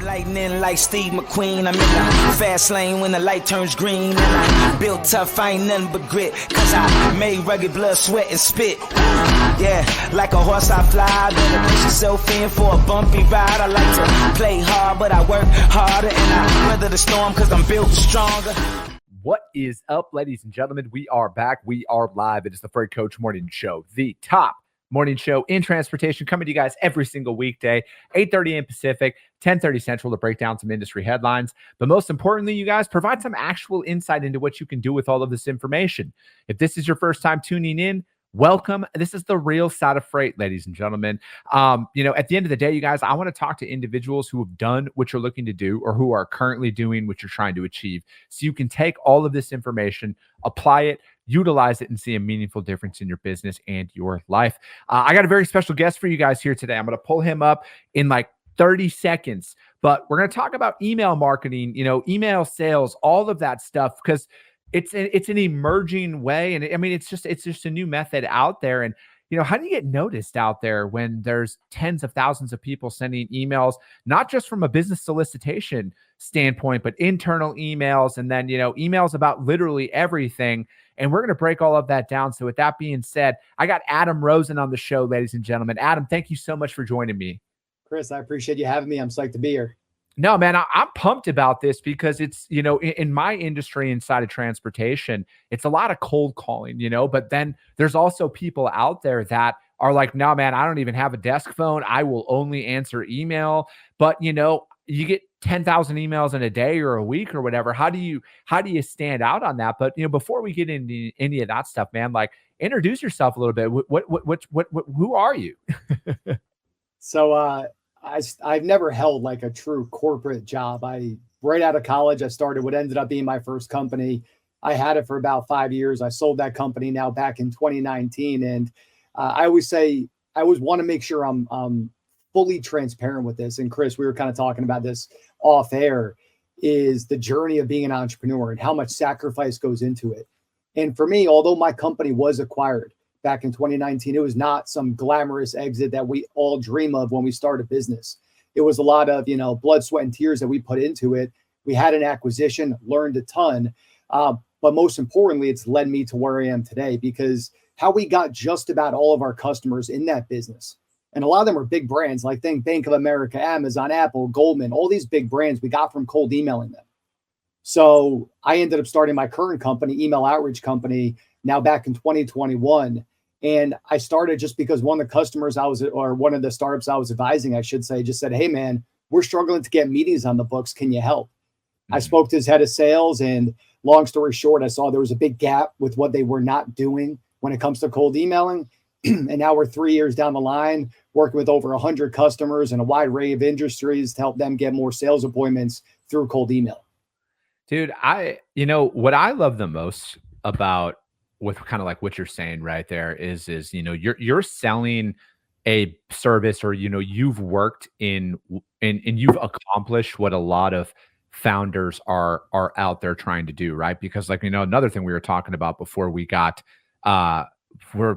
Lightning like Steve McQueen. I'm in the fast lane when the light turns green. And I built tough, I ain't nothing but grit. Cause I made rugged blood, sweat, and spit. Yeah, like a horse I fly. Better push yourself in for a bumpy ride. I like to play hard, but I work harder. And I weather the storm cause I'm built stronger. What is up, ladies and gentlemen? We are back. We are live. It is the Freight Coach Morning Show, the top morning show in transportation, coming to you guys every single weekday, 8:30 a.m. Pacific, 10:30 Central, to break down some industry headlines. But most importantly, you guys provide some actual insight into what you can do with all of this information. If this is your first time tuning in, welcome. This is the real side of freight, ladies and gentlemen. At the end of the day, you guys, I want to talk to individuals who have done what you're looking to do or who are currently doing what you're trying to achieve. So you can take all of this information, apply it, utilize it, and see a meaningful difference in your business and your life. I got a very special guest for you guys here today. I'm going to pull him up in like 30 seconds, but we're going to talk about email marketing, email sales, all of that stuff, because it's an emerging way. And I mean, it's just a new method out there. And, how do you get noticed out there when there's tens of thousands of people sending emails, not just from a business solicitation standpoint, but internal emails, and then, emails about literally everything. And we're going to break all of that down. So with that being said, I got Adam Rosen on the show, ladies and gentlemen. Adam, thank you so much for joining me. Chris, I appreciate you having me. I'm psyched to be here. No, man, I'm pumped about this because it's, in my industry inside of transportation, it's a lot of cold calling, but then there's also people out there that are like, no, man, I don't even have a desk phone. I will only answer email. But, you get 10,000 emails in a day or a week or whatever. How do you stand out on that? But, before we get into any of that stuff, man, like, introduce yourself a little bit. Who are you? So, I've never held like a true corporate job. Right out of college, I started what ended up being my first company. I had it for about 5 years. I sold that company now back in 2019. And I always say, I always want to make sure I'm fully transparent with this. And Chris, we were kind of talking about this off air, is the journey of being an entrepreneur and how much sacrifice goes into it. And for me, although my company was acquired back in 2019, it was not some glamorous exit that we all dream of when we start a business. It was a lot of, blood, sweat, and tears that we put into it. We had an acquisition, learned a ton. But most importantly, it's led me to where I am today, because how we got just about all of our customers in that business. And a lot of them are big brands, like think Bank of America, Amazon, Apple, Goldman, all these big brands we got from cold emailing them. So I ended up starting my current company, email outreach company, now back in 2021. And I started just because one of the customers one of the startups I was advising, I should say, just said, hey, man, we're struggling to get meetings on the books. Can you help? I spoke to his head of sales, and long story short, I saw there was a big gap with what they were not doing when it comes to cold emailing. And now we're 3 years down the line, working with over 100 customers in a wide array of industries to help them get more sales appointments through cold email. Dude, what I love the most about with kind of like what you're saying right there is you're selling a service, or you've worked in and you've accomplished what a lot of founders are out there trying to do, right? Because another thing we were talking about before we got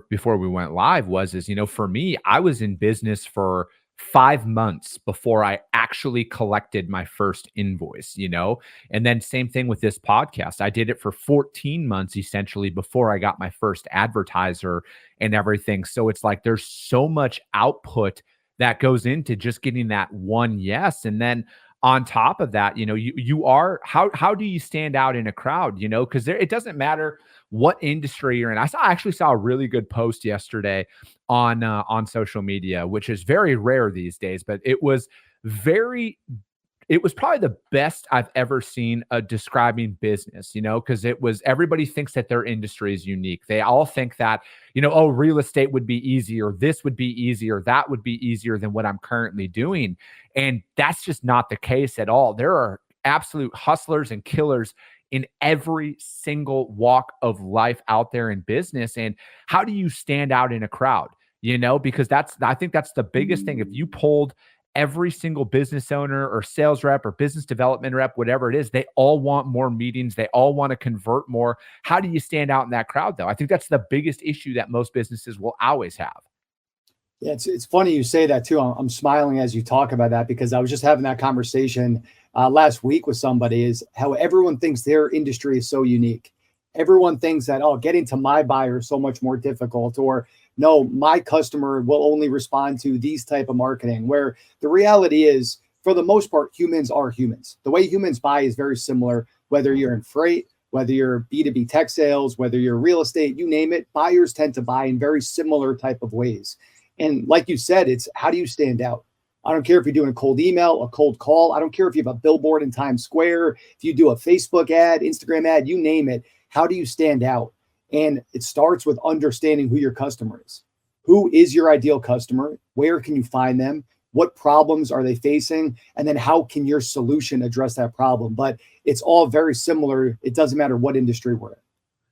before we went live was for me, I was in business for 5 months before I actually collected my first invoice, and then same thing with this podcast. I did it for 14 months essentially before I got my first advertiser and everything. So it's like there's so much output that goes into just getting that one yes. And then on top of that, you are, how do you stand out in a crowd, because it doesn't matter what industry you're in. I actually saw a really good post yesterday on social media, which is very rare these days, but it was probably the best I've ever seen describing business, because everybody thinks that their industry is unique. They all think that, real estate would be easier, this would be easier, that would be easier than what I'm currently doing. And that's just not the case at all. There are absolute hustlers and killers in every single walk of life out there in business. And how do you stand out in a crowd? Because I think that's the biggest thing. If you polled every single business owner or sales rep or business development rep, whatever it is, they all want more meetings. They all want to convert more. How do you stand out in that crowd, though? I think that's the biggest issue that most businesses will always have. Yeah, it's funny you say that too. I'm smiling as you talk about that because I was just having that conversation last week with somebody. Is how everyone thinks their industry is so unique. Everyone thinks that, oh, getting to my buyer is so much more difficult, or no, my customer will only respond to these type of marketing. Where the reality is, for the most part, humans are humans. The way humans buy is very similar. Whether you're in freight, whether you're B2B tech sales, whether you're real estate, you name it, buyers tend to buy in very similar type of ways. And like you said, it's how do you stand out? I don't care if you're doing a cold email, a cold call. I don't care if you have a billboard in Times Square, if you do a Facebook ad, Instagram ad, you name it. How do you stand out? And it starts with understanding who your customer is. Who is your ideal customer? Where can you find them? What problems are they facing? And then how can your solution address that problem? But it's all very similar. It doesn't matter what industry we're in.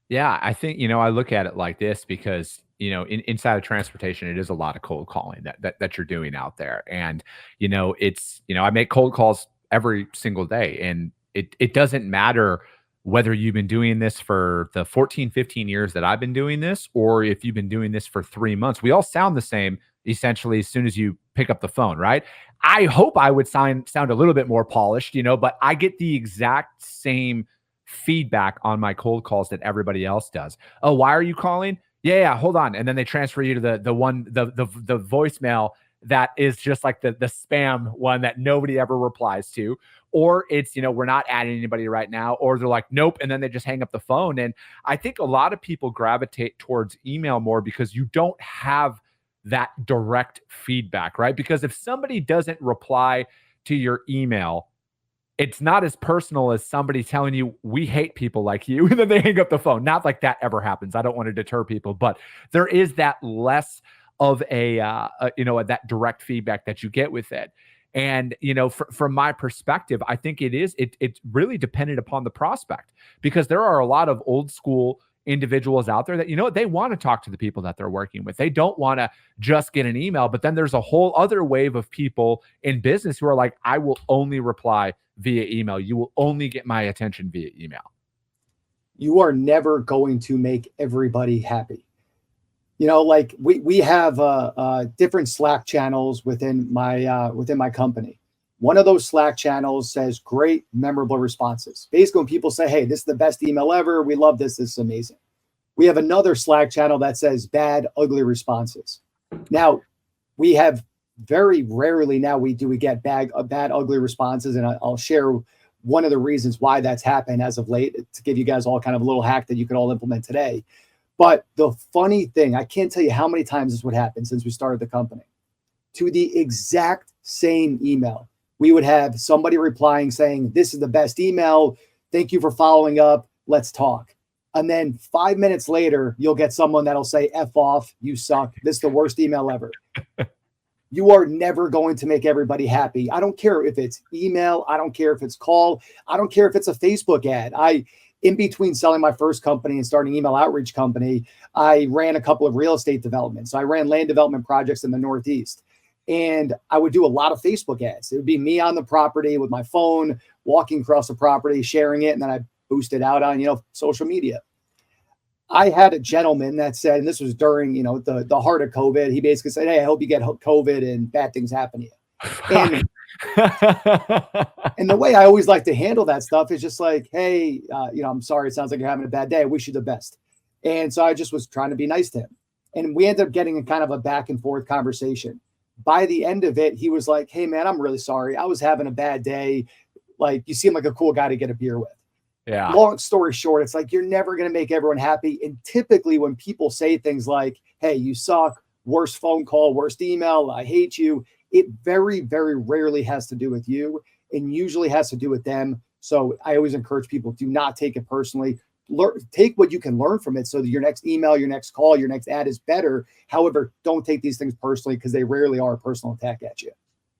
Yeah, I think, I look at it like this because, inside of transportation, it is a lot of cold calling that you're doing out there. And, I make cold calls every single day, and it doesn't matter whether you've been doing this for the 14, 15 years that I've been doing this, or if you've been doing this for 3 months. We all sound the same essentially as soon as you pick up the phone, right? I hope I would sound a little bit more polished, but I get the exact same feedback on my cold calls that everybody else does. Oh, why are you calling? Yeah, hold on. And then they transfer you to the voicemail that is just like the spam one that nobody ever replies to. Or it's, we're not adding anybody right now. Or they're like, nope. And then they just hang up the phone. And I think a lot of people gravitate towards email more because you don't have that direct feedback, right? Because if somebody doesn't reply to your email, it's not as personal as somebody telling you, we hate people like you, and then they hang up the phone. Not like that ever happens. I don't want to deter people, but there is that less of that direct feedback that you get with it. And, from my perspective, I think it's really dependent upon the prospect, because there are a lot of old school individuals out there that, they want to talk to the people that they're working with. They don't want to just get an email. But then there's a whole other wave of people in business who are like, I will only reply via email. You will only get my attention via email. You are never going to make everybody happy. Like we have different Slack channels within my company. One of those Slack channels says great, memorable responses. Basically, when people say, hey, this is the best email ever, we love this, this is amazing. We have another Slack channel that says bad, ugly responses. Now, we have very rarely now we get bad, ugly responses. And I'll share one of the reasons why that's happened as of late to give you guys all kind of a little hack that you can all implement today. But the funny thing, I can't tell you how many times this would happen since we started the company. To the exact same email, we would have somebody replying saying, this is the best email. Thank you for following up. Let's talk. And then 5 minutes later, you'll get someone that'll say, F off, you suck. This is the worst email ever. You are never going to make everybody happy. I don't care if it's email. I don't care if it's call. I don't care if it's a Facebook ad. In between selling my first company and starting email outreach company, I ran a couple of real estate developments. I ran land development projects in the Northeast. And I would do a lot of Facebook ads. It would be me on the property with my phone, walking across the property, sharing it, and then I boost it out on, social media. I had a gentleman that said, and this was during, the heart of COVID, he basically said, hey, I hope you get COVID and bad things happen to you. And the way I always like to handle that stuff is just like, hey, I'm sorry, it sounds like you're having a bad day. I wish you the best. And so I just was trying to be nice to him. And we ended up getting a kind of a back and forth conversation. By the end of it, he was like, hey, man, I'm really sorry. I was having a bad day. Like, you seem like a cool guy to get a beer with. Yeah. Long story short, it's like you're never going to make everyone happy. And typically when people say things like, hey, you suck, worst phone call, worst email, I hate you, it very, very rarely has to do with you and usually has to do with them. So I always encourage people, do not take it personally. Take what you can learn from it so that your next email, your next call, your next ad is better. However, don't take these things personally because they rarely are a personal attack at you.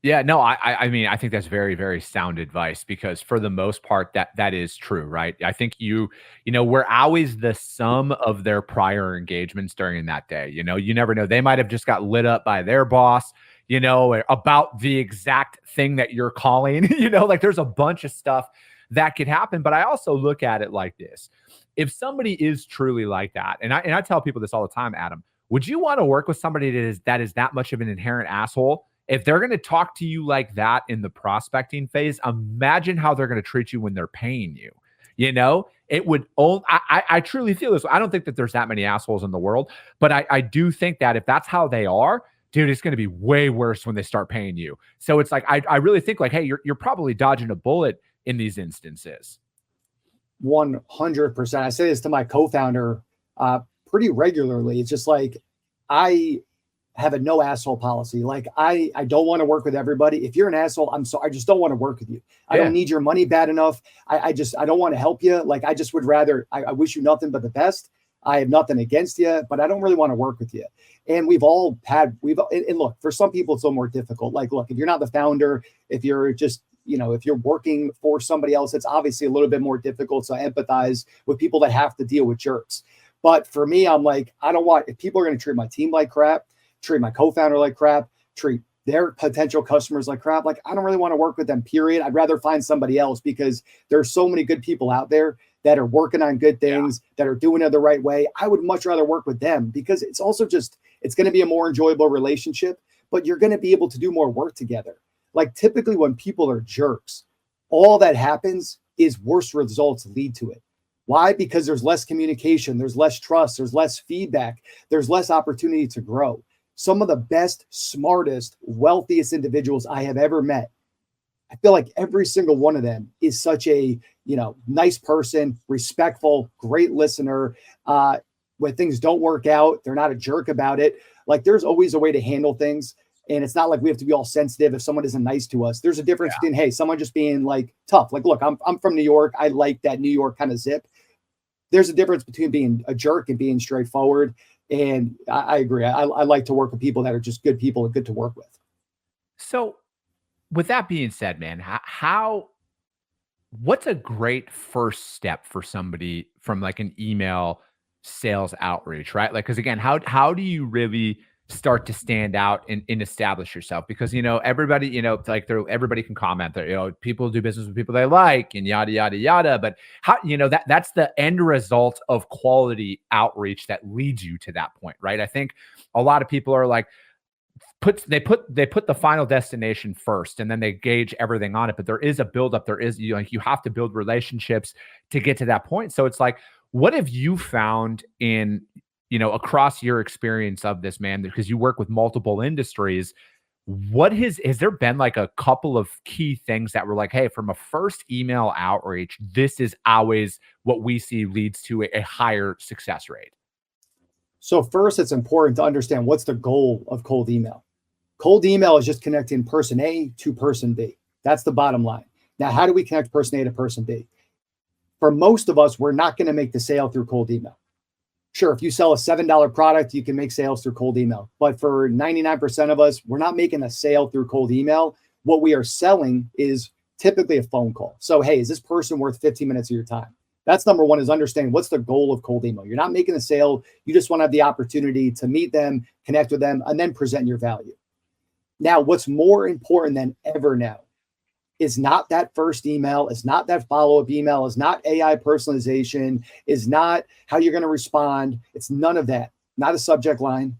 Yeah, no, I mean, I think that's very, very sound advice because for the most part, that is true, right? I think we're always the sum of their prior engagements during that day. You never know. They might have just got lit up by their boss, about the exact thing that you're calling, like there's a bunch of stuff that could happen. But I also look at it like this. If somebody is truly like that, and I tell people this all the time, Adam, Would you want to work with somebody that is that much of an inherent asshole? If they're going to talk to you like that in the prospecting phase, imagine how they're going to treat you when they're paying you. It would only, I truly feel this. I don't think that there's that many assholes in the world, but I do think that if that's how they are, dude, it's going to be way worse when they start paying you. So it's like, I really think like, hey, you're probably dodging a bullet in these instances. 100%. I say this to my co-founder pretty regularly. It's just like, I have a no asshole policy. Like I don't want to work with everybody. If you're an asshole, I just don't want to work with you. I don't need your money bad enough. I don't want to help you. Like I just would rather, I wish you nothing but the best. I have nothing against you, but I don't really want to work with you. And and look, for some people, it's a little more difficult. Like, look, if you're not the founder, if you're just, if you're working for somebody else, it's obviously a little bit more difficult. So I empathize with people that have to deal with jerks. But for me, I'm like, if people are going to treat my team like crap, treat my co-founder like crap, treat their potential customers like crap, like I don't really want to work with them, period. I'd rather find somebody else because there's so many good people out there that are working on good things, that are doing it the right way. I would much rather work with them because it's also just, it's going to be a more enjoyable relationship, but you're going to be able to do more work together. Like typically when people are jerks, all that happens is worse results lead to it. Why? Because there's less communication, there's less trust, there's less feedback, there's less opportunity to grow. Some of the best, smartest, wealthiest individuals I have ever met, I feel like every single one of them is such a, nice person, respectful, great listener. When things don't work out, they're not a jerk about it. Like there's always a way to handle things. And it's not like we have to be all sensitive if someone isn't nice to us. There's a difference between, hey, someone just being like tough. Like, look, I'm from New York. I like that New York kind of zip. There's a difference between being a jerk and being straightforward. And I agree. I like to work with people that are just good people and good to work with. So with that being said, man, what's a great first step for somebody from like an email sales outreach, right? Like, cause again, how do you really start to stand out and establish yourself? Because, everybody, everybody can comment that, people do business with people they like and yada, yada, yada. But how, that's the end result of quality outreach that leads you to that point, right? I think a lot of people are like, they put the final destination first and then they gauge everything on it. But there is a buildup. There is, you have to build relationships to get to that point. So it's like, what have you found in, across your experience of this, man, because you work with multiple industries, has there been like a couple of key things that were like, hey, from a first email outreach, this is always what we see leads to a higher success rate? So first, it's important to understand what's the goal of cold email. Cold email is just connecting person A to person B. That's the bottom line. Now, how do we connect person A to person B? For most of us, we're not going to make the sale through cold email. Sure, if you sell a $7 product, you can make sales through cold email. But for 99% of us, we're not making a sale through cold email. What we are selling is typically a phone call. So, hey, is this person worth 15 minutes of your time? That's number one, is understanding what's the goal of cold email. You're not making a sale. You just want to have the opportunity to meet them, connect with them, and then present your value. Now, what's more important than ever now is not that first email, is not that follow-up email, is not AI personalization, is not how you're going to respond. It's none of that, not a subject line.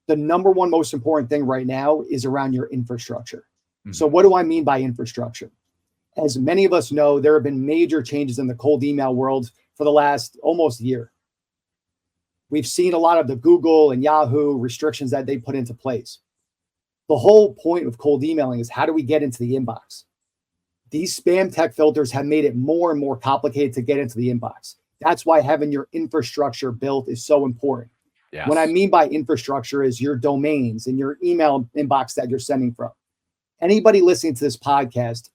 The number one most important thing right now is around your infrastructure. Mm-hmm. So what do I mean by infrastructure? As many of us know, there have been major changes in the cold email world for the last almost year. We've seen a lot of the Google and Yahoo restrictions that they put into place. The whole point of cold emailing is how do we get into the inbox? These spam tech filters have made it more and more complicated to get into the inbox. That's why having your infrastructure built is so important. Yes. What I mean by infrastructure is your domains and your email inbox that you're sending from. Anybody listening to this podcast,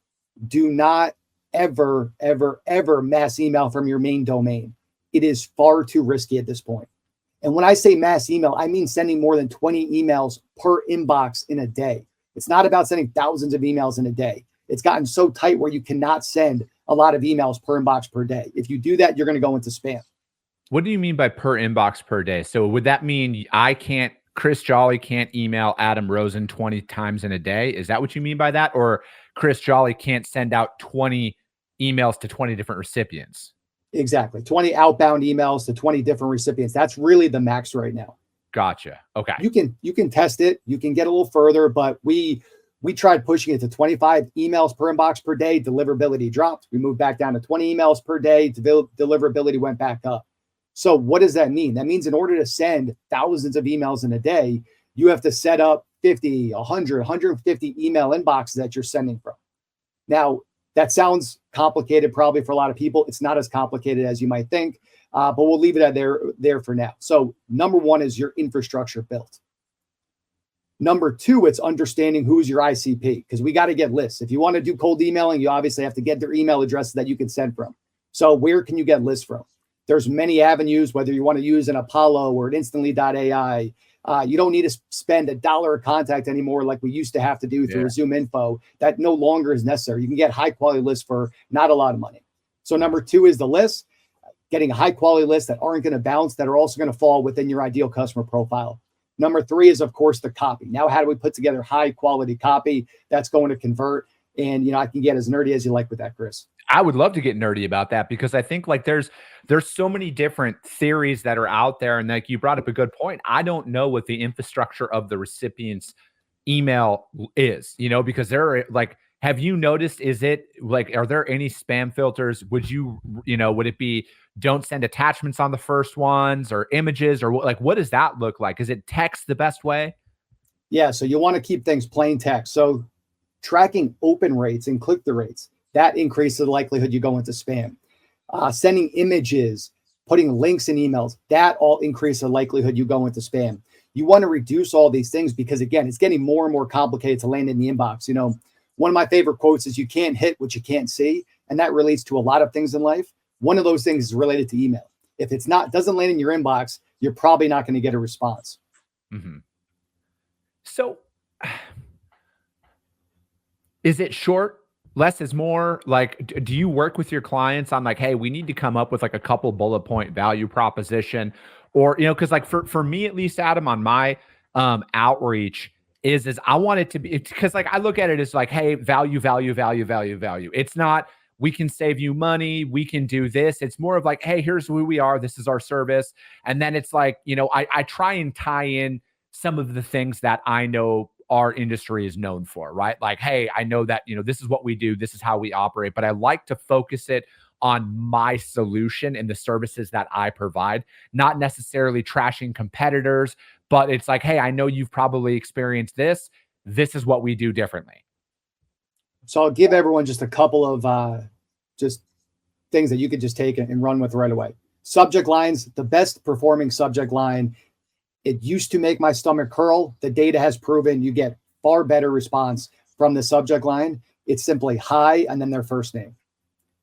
do not ever, ever, ever mass email from your main domain. It is far too risky at this point. And when I say mass email, I mean sending more than 20 emails per inbox in a day. It's not about sending thousands of emails in a day. It's gotten so tight where you cannot send a lot of emails per inbox per day. If you do that, you're going to go into spam. What do you mean by per inbox per day? So would that mean Chris Jolly can't email Adam Rosen 20 times in a day? Is that what you mean by that? Or Chris Jolly can't send out 20 emails to 20 different recipients? Exactly. 20 outbound emails to 20 different recipients. That's really the max right now. Gotcha. Okay. You can test it. You can get a little further, but we tried pushing it to 25 emails per inbox per day. Deliverability dropped. We moved back down to 20 emails per day. Deliverability went back up. So what does that mean? That means in order to send thousands of emails in a day, you have to set up 50, 100, 150 email inboxes that you're sending from. Now, that sounds complicated probably for a lot of people. It's not as complicated as you might think, but we'll leave it at there for now. So number one is your infrastructure built. Number two, it's understanding who's your ICP, because we got to get lists. If you want to do cold emailing, you obviously have to get their email addresses that you can send from. So where can you get lists from? There's many avenues, whether you want to use an Apollo or an Instantly.ai. You don't need to spend $1 a contact anymore like we used to have to do through a Zoom Info. That no longer is necessary. You can get high quality lists for not a lot of money. So number two is the list, getting a high quality list that aren't going to bounce, that are also going to fall within your ideal customer profile. Number three is, of course, the copy. Now, how do we put together high quality copy that's going to convert? And, I can get as nerdy as you like with that, Chris. I would love to get nerdy about that, because I think like there's so many different theories that are out there. And like you brought up a good point. I don't know what the infrastructure of the recipient's email is, because there are like, have you noticed, is it like, are there any spam filters? Would it be don't send attachments on the first ones, or images, or what does that look like? Is it text the best way? Yeah. So you want to keep things plain text. So tracking open rates and click-through rates, that increases the likelihood you go into spam. Sending images, putting links in emails, that all increases the likelihood you go into spam. You want to reduce all these things because, again, it's getting more and more complicated to land in the inbox. One of my favorite quotes is, you can't hit what you can't see. And that relates to a lot of things in life. One of those things is related to email. If it's doesn't land in your inbox, you're probably not going to get a response. Mm-hmm. So is it short? Less is more? Like, do you work with your clients on like, hey, we need to come up with like a couple bullet point value proposition, or, because like for me, at least, Adam, on my outreach is I want it to be, because like I look at it as like, hey, value, value, value, value, value. It's not, we can save you money, we can do this. It's more of like, hey, here's who we are. This is our service. And then it's like, I try and tie in some of the things that I know our industry is known for, right? Like, hey, I know that, this is what we do, this is how we operate, but I like to focus it on my solution and the services that I provide, not necessarily trashing competitors, but it's like, hey, I know you've probably experienced this. This is what we do differently. So I'll give everyone just a couple of just things that you could just take and run with right away. Subject lines, the best performing subject line. It used to make my stomach curl. The data has proven you get far better response from the subject line. It's simply hi and then their first name.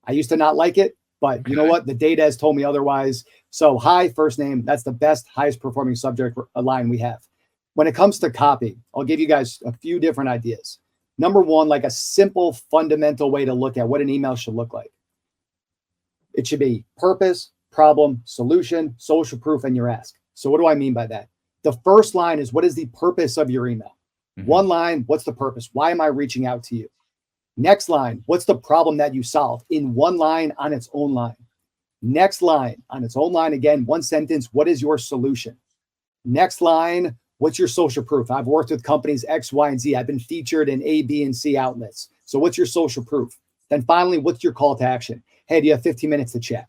I used to not like it, but you know what? The data has told me otherwise. So hi, first name, that's the best, highest performing subject line we have. When it comes to copy, I'll give you guys a few different ideas. Number one, like a simple fundamental way to look at what an email should look like. It should be purpose, problem, solution, social proof, and your ask. So what do I mean by that? The first line is, what is the purpose of your email? Mm-hmm. One line, what's the purpose? Why am I reaching out to you? Next line, what's the problem that you solve? In one line on its own line. Next line on its own line, again, one sentence, what is your solution? Next line, what's your social proof? I've worked with companies X, Y, and Z. I've been featured in A, B, and C outlets. So what's your social proof? Then finally, what's your call to action? Hey, do you have 15 minutes to chat?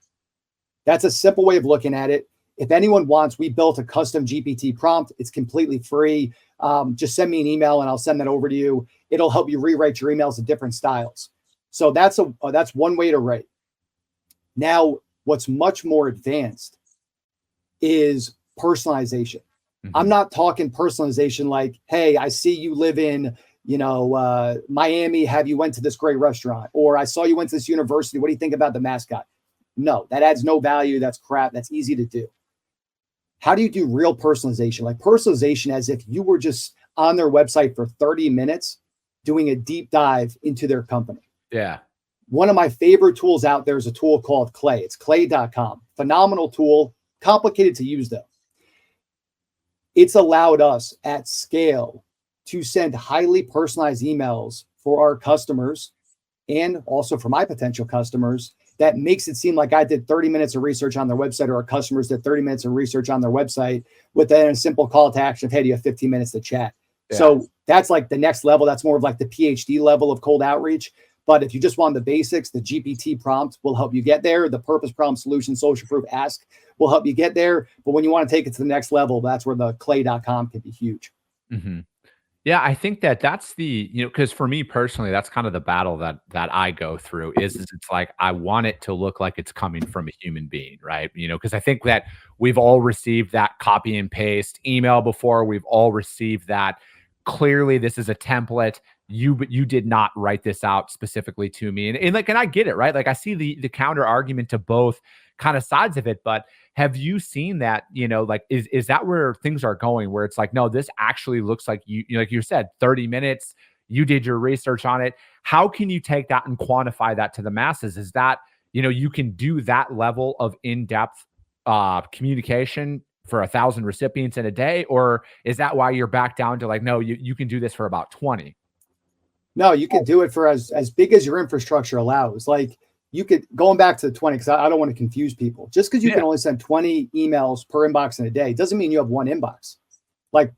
That's a simple way of looking at it. If anyone wants, we built a custom GPT prompt. It's completely free. Just send me an email and I'll send that over to you. It'll help you rewrite your emails in different styles. So that's one way to write. Now, what's much more advanced is personalization. Mm-hmm. I'm not talking personalization like, hey, I see you live in, Miami. Have you went to this great restaurant? Or I saw you went to this university. What do you think about the mascot? No, that adds no value. That's crap. That's easy to do. How do you do real personalization? Like personalization as if you were just on their website for 30 minutes doing a deep dive into their company. Yeah. One of my favorite tools out there is a tool called Clay. It's clay.com. Phenomenal tool, complicated to use though. It's allowed us at scale to send highly personalized emails for our customers and also for my potential customers that makes it seem like I did 30 minutes of research on their website, or our customers did 30 minutes of research on their website, with then a simple call to action of, hey, do you have 15 minutes to chat? Yeah. So that's like the next level. That's more of like the PhD level of cold outreach. But if you just want the basics, the GPT prompt will help you get there. The purpose prompt solution, social proof ask will help you get there. But when you want to take it to the next level, that's where the clay.com can be huge. Mm-hmm. Yeah, I think that's the, because for me personally, that's kind of the battle that I go through is it's like, I want it to look like it's coming from a human being, right? Because I think that we've all received that copy and paste email before. We've all received that. Clearly, this is a template. You did not write this out specifically to me. And I get it, right? Like I see the counter argument to both kind of sides of it, but have you seen that, like, is that where things are going, where it's like, no, this actually looks like like you said, 30 minutes, you did your research on it. How can you take that and quantify that to the masses? Is that, you can do that level of in-depth communication for 1,000 recipients in a day? Or is that why you're back down to like, no, you can do this for about 20? No, you can do it for as big as your infrastructure allows. Like, you could, going back to the 20, because I don't want to confuse people. Just because you can only send 20 emails per inbox in a day doesn't mean you have one inbox. Like,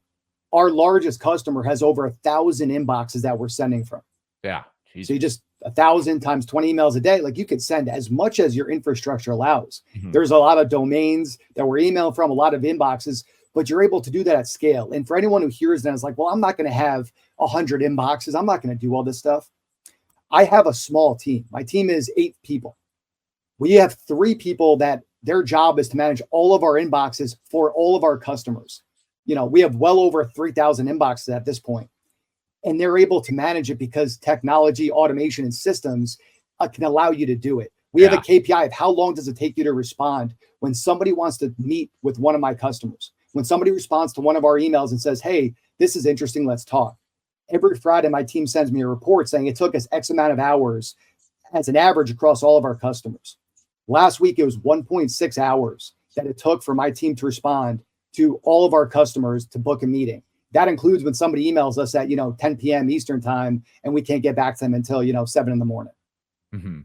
our largest customer has over 1,000 inboxes that we're sending from. Yeah. Geez. So you just 1,000 times 20 emails a day. Like, you could send as much as your infrastructure allows. Mm-hmm. There's a lot of domains that we're emailing from, a lot of inboxes, but you're able to do that at scale. And for anyone who hears that is like, well, I'm not going to have 100 inboxes. I'm not going to do all this stuff. I have a small team. My team is 8 people. We have 3 people that their job is to manage all of our inboxes for all of our customers. We have well over 3,000 inboxes at this point, and they're able to manage it because technology, automation, and systems can allow you to do it. We have a KPI of how long does it take you to respond when somebody wants to meet with one of my customers. When somebody responds to one of our emails and says, hey, this is interesting, let's talk. Every Friday, my team sends me a report saying it took us X amount of hours as an average across all of our customers. Last week, it was 1.6 hours that it took for my team to respond to all of our customers to book a meeting. That includes when somebody emails us at, 10 p.m. Eastern time, and we can't get back to them until, 7 in the morning. Mm-hmm.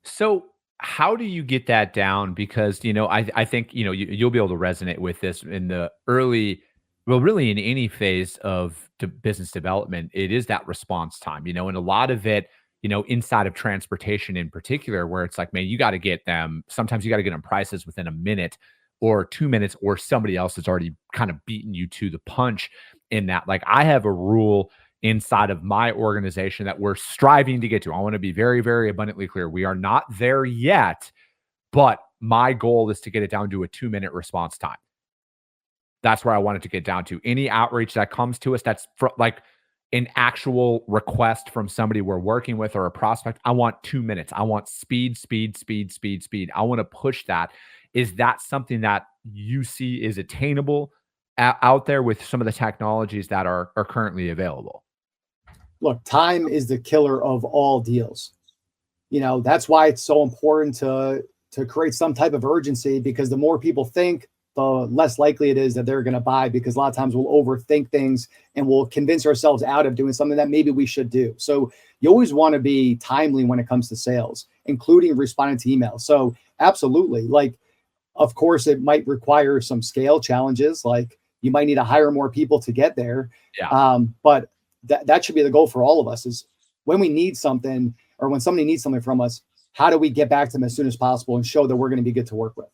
So how do you get that down? Because, I think, you'll be able to resonate with this in the early, well, really in any phase of business development, it is that response time, and a lot of it, inside of transportation in particular, where it's like, man, you got to get them, sometimes you got to get them prices within a minute or 2 minutes, or somebody else has already kind of beaten you to the punch in that. Like, I have a rule inside of my organization that we're striving to get to. I want to be very, very abundantly clear. We are not there yet, but my goal is to get it down to a 2-minute response time. That's where I want it to get down to. Any outreach that comes to us that's like an actual request from somebody we're working with or a prospect, I want 2 minutes. I want speed. I want to push that. Is that something that you see is attainable out there with some of the technologies that are currently available? Look, time is the killer of all deals. That's why it's so important to create some type of urgency, because the more people think, the less likely it is that they're going to buy, because a lot of times we'll overthink things and we'll convince ourselves out of doing something that maybe we should do. So you always want to be timely when it comes to sales, including responding to emails. So absolutely. Like, of course, it might require some scale challenges. Like, you might need to hire more people to get there. Yeah. But that should be the goal for all of us, is when we need something, or when somebody needs something from us, how do we get back to them as soon as possible and show that we're going to be good to work with?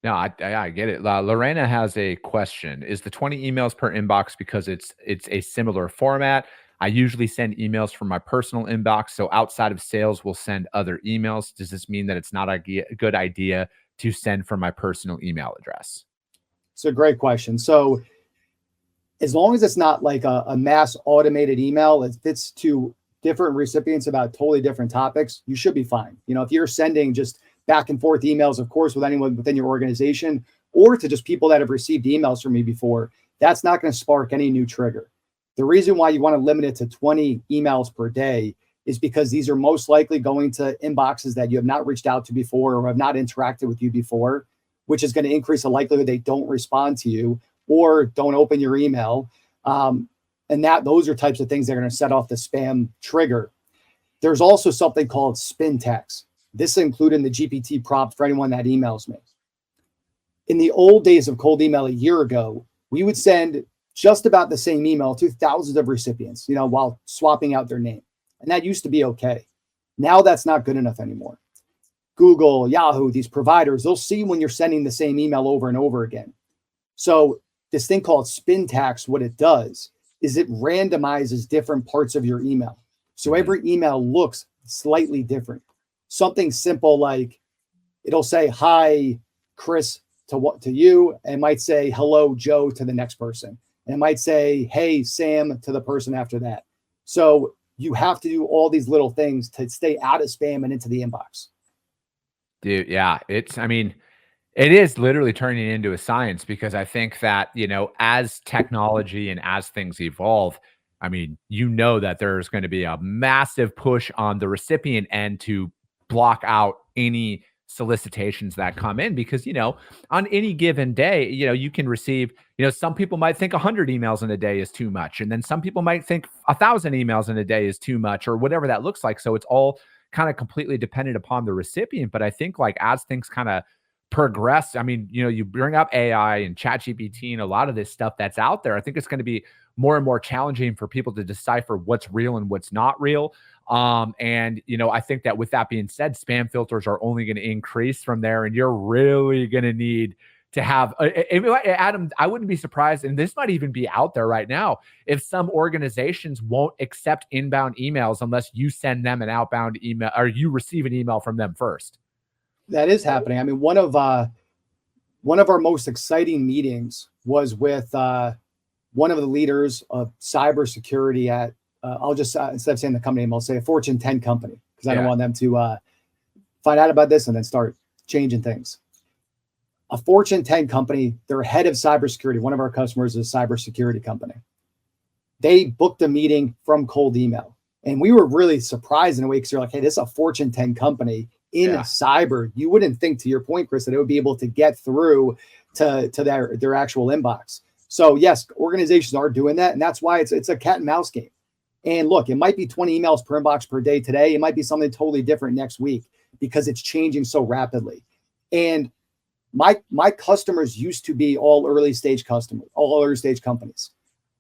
No, I get it. Lorena has a question. Is the 20 emails per inbox because it's a similar format? I usually send emails from my personal inbox, so outside of sales, we'll send other emails. Does this mean that it's not a good idea to send from my personal email address? It's a great question. So as long as it's not like a mass automated email, if it's to different recipients about totally different topics, you should be fine. If you're sending just back and forth emails, of course, with anyone within your organization, or to just people that have received emails from me before, that's not going to spark any new trigger. The reason why you want to limit it to 20 emails per day is because these are most likely going to inboxes that you have not reached out to before or have not interacted with you before, which is going to increase the likelihood they don't respond to you or don't open your email. And those are types of things that are going to set off the spam trigger. There's also something called spin tags. This including the GPT prompt for anyone that emails me. In the old days of cold email a year ago, we would send just about the same email to thousands of recipients, while swapping out their name. And that used to be okay. Now that's not good enough anymore. Google, Yahoo, these providers, they'll see when you're sending the same email over and over again. So this thing called spin tax, what it does is it randomizes different parts of your email. So every email looks slightly different. Something simple like it'll say, hi, Chris, to you, and it might say, hello, Joe, to the next person. And it might say, hey, Sam, to the person after that. So you have to do all these little things to stay out of spam and into the inbox. Dude, yeah, it is literally turning into a science, because I think that, as technology and as things evolve, that there's going to be a massive push on the recipient end to block out any solicitations that come in, because, on any given day, you can receive, some people might think 100 emails in a day is too much. And then some people might think 1,000 emails in a day is too much, or whatever that looks like. So it's all kind of completely dependent upon the recipient. But I think like as things kind of progress, you bring up AI and ChatGPT and a lot of this stuff that's out there. I think it's going to be more and more challenging for people to decipher what's real and what's not real. I think that with that being said, spam filters are only going to increase from there, and you're really going to need to have Adam, I wouldn't be surprised, and this might even be out there right now, if some organizations won't accept inbound emails unless you send them an outbound email or you receive an email from them first. That is happening. One of our most exciting meetings was with one of the leaders of cybersecurity at I'll just instead of saying the company name, I'll say a Fortune 10 company, because I don't want them to find out about this and then start changing things. A Fortune 10 company, their head of cybersecurity, one of our customers is a cybersecurity company. They booked a meeting from cold email. And we were really surprised in a way, because you're like, hey, this is a Fortune 10 company in cyber. You wouldn't think, to your point, Chris, that it would be able to get through to their actual inbox. So yes, organizations are doing that. And that's why it's a cat and mouse game. And look, it might be 20 emails per inbox per day today. It might be something totally different next week, because it's changing so rapidly. And my customers used to be all early stage companies. A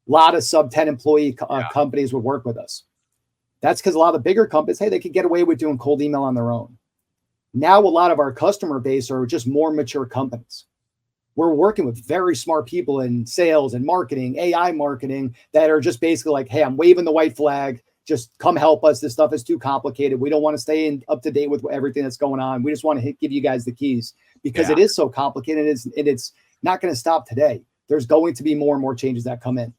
lot of sub 10 employee companies would work with us. That's because a lot of the bigger companies, hey, they could get away with doing cold email on their own. Now, a lot of our customer base are just more mature companies. We're working with very smart people in sales and marketing, AI marketing, that are just basically like, hey, I'm waving the white flag. Just come help us. This stuff is too complicated. We don't want to stay up to date with everything that's going on. We just want to give you guys the keys, because it is so complicated. It's not going to stop today. There's going to be more and more changes that come in.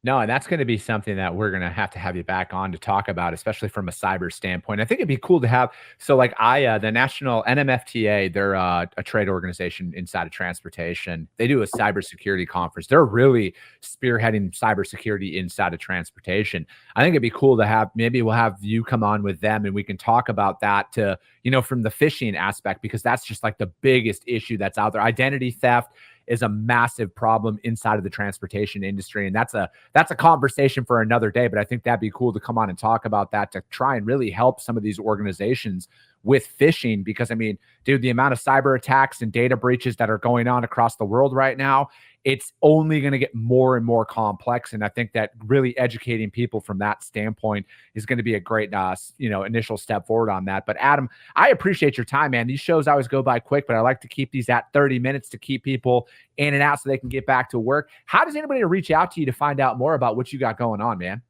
No, and that's going to be something that we're going to have you back on to talk about, especially from a cyber standpoint. I think it'd be cool to have. So like the National NMFTA, they're a trade organization inside of transportation. They do a cybersecurity conference. They're really spearheading cybersecurity inside of transportation. I think it'd be cool to have, maybe we'll have you come on with them and we can talk about that to, from the phishing aspect, because that's just like the biggest issue that's out there. Identity theft is a massive problem inside of the transportation industry. And that's a conversation for another day, but I think that'd be cool to come on and talk about that, to try and really help some of these organizations with phishing, because dude, the amount of cyber attacks and data breaches that are going on across the world right now, it's only going to get more and more complex. And I think that really educating people from that standpoint is going to be a great, initial step forward on that. But Adam, I appreciate your time, man. These shows always go by quick, but I like to keep these at 30 minutes to keep people in and out so they can get back to work. How does anybody reach out to you to find out more about what you got going on, man?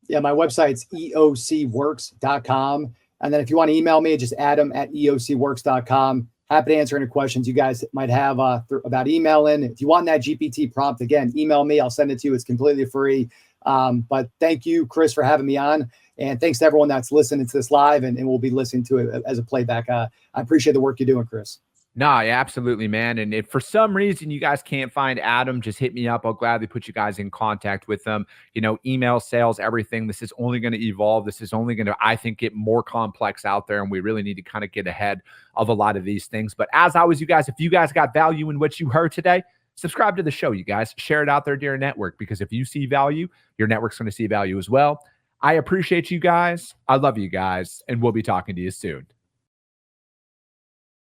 Yeah, my website's eocworks.com. And then if you want to email me, just adam@eocworks.com. Happy to answer any questions you guys might have about emailing. If you want that GPT prompt, again, email me. I'll send it to you. It's completely free. But thank you, Chris, for having me on. And thanks to everyone that's listening to this live and will be listening to it as a playback. I appreciate the work you're doing, Chris. No, yeah, absolutely, man. And if for some reason you guys can't find Adam, just hit me up. I'll gladly put you guys in contact with them. Email sales, everything. This is only going to evolve. This is only going to, I think, get more complex out there. And we really need to kind of get ahead of a lot of these things. But as always, you guys, if you guys got value in what you heard today, subscribe to the show, you guys. Share it out there to your network, because if you see value, your network's going to see value as well. I appreciate you guys. I love you guys. And we'll be talking to you soon.